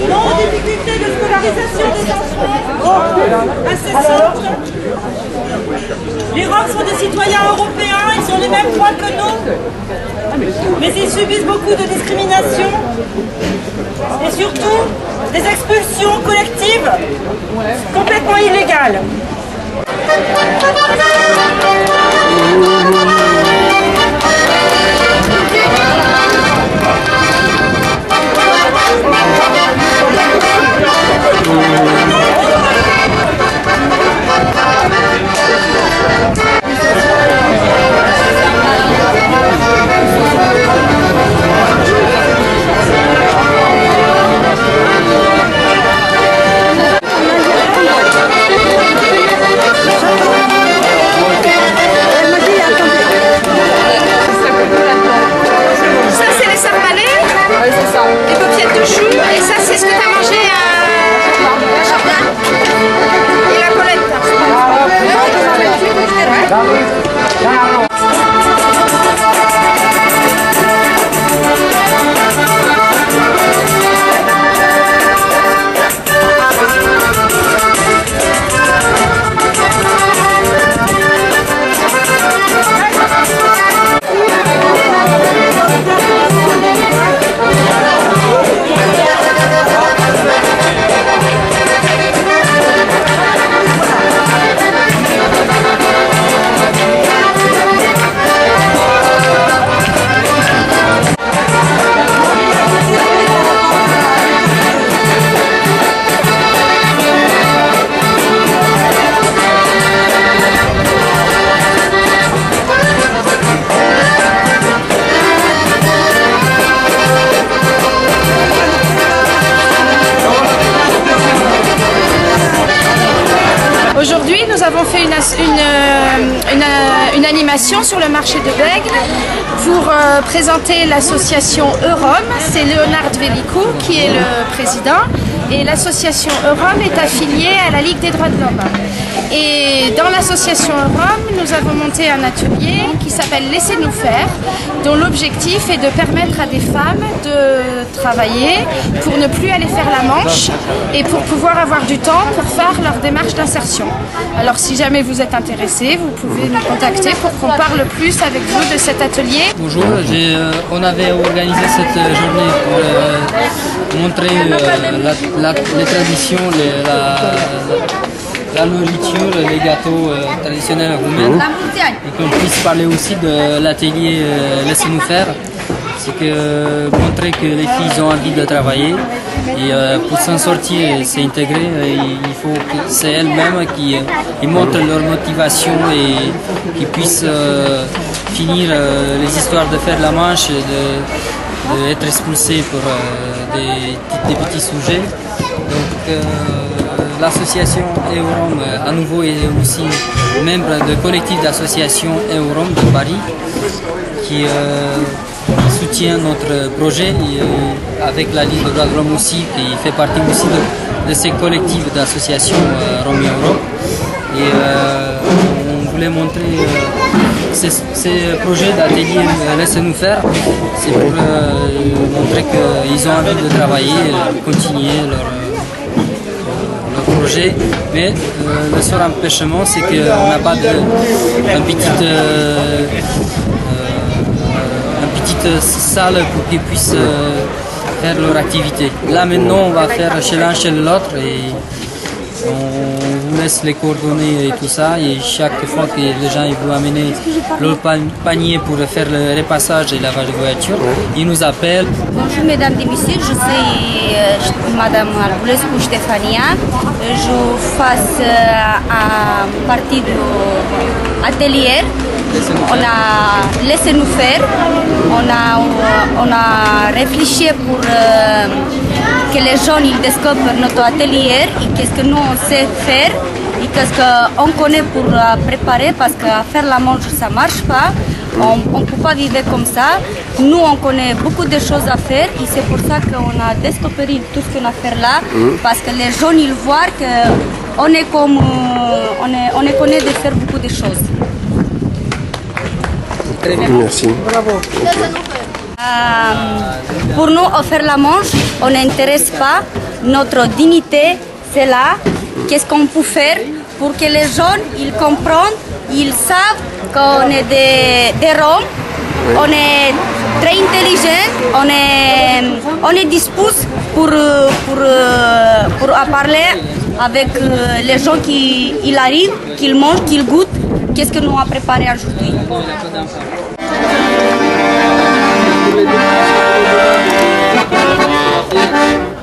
Non aux difficultés de scolarisation des enfants incessantes. Les Roms sont des citoyens européens, ils ont les mêmes droits que nous, mais ils subissent beaucoup de discrimination et surtout des expulsions collectives complètement illégales. Aujourd'hui, nous avons fait une animation sur le marché de Bègue pour présenter l'association Eurom. C'est Léonard Vélicou qui est le président et l'association Eurom est affiliée à la Ligue des droits de l'homme. Et dans l'association Eurom, nous avons monté un atelier qui s'appelle Laissez-nous faire, dont l'objectif est de permettre à des femmes de travailler pour ne plus aller faire la manche et pour pouvoir avoir du temps pour faire leur démarche d'insertion. Alors si jamais vous êtes intéressé, vous pouvez nous contacter pour qu'on parle plus avec vous de cet atelier. Bonjour, on avait organisé cette journée pour montrer les traditions, la nourriture, les gâteaux traditionnels roumains, et qu'on puisse parler aussi de l'atelier Laissez-nous faire. C'est que montrer que les filles ont envie de travailler et pour s'en sortir et s'intégrer, il faut que c'est elles-mêmes qui montrent leur motivation et qui puissent finir les histoires de faire la manche et d'être expulsées pour des petits sujets. Donc l'association Eurom à nouveau est aussi membre du collectif d'association Eurom de Paris qui soutient notre projet et avec la Ligue des droits de l'homme aussi, qui fait partie aussi de ces collectifs d'associations Roms Europe. Et on voulait montrer ces projets d'atelier Laissez-nous faire, c'est pour montrer qu'ils ont envie de travailler et continuer leur projet. projet, mais le seul empêchement c'est qu'on n'a pas une petite salle pour qu'ils puissent faire leur activité. Là maintenant on va faire chez l'un chez l'autre et on vous laisse les coordonnées et tout ça, et chaque fois que les gens ils veulent amener leur panier pour faire le repassage et lavage de voiture, ils nous appellent. Bonjour mesdames et messieurs, je suis Madame Argulescu Stefania. Je fais partie de l'atelier. On a laissé nous faire. On a réfléchi pour que les gens ils découvrent notre atelier et qu'est-ce que nous on sait faire et qu'est-ce qu'on connaît pour préparer, parce que faire la manche ça marche pas. On ne peut pas vivre comme ça. Nous, on connaît beaucoup de choses à faire et c'est pour ça qu'on a découvert tout ce qu'on a fait là, parce que les gens ils voient qu'on est comme on est connaît de faire beaucoup de choses. Très bien. Merci. Bravo. Pour nous, faire la manche, on n'intéresse pas notre dignité, c'est là. Qu'est-ce qu'on peut faire pour que les gens ils comprennent, ils savent qu'on est des Roms, on est très intelligents, on est disposés pour parler avec les gens qui arrivent, qu'ils mangent, qu'ils goûtent. Qu'est-ce que nous avons préparé aujourd'hui? Thank you.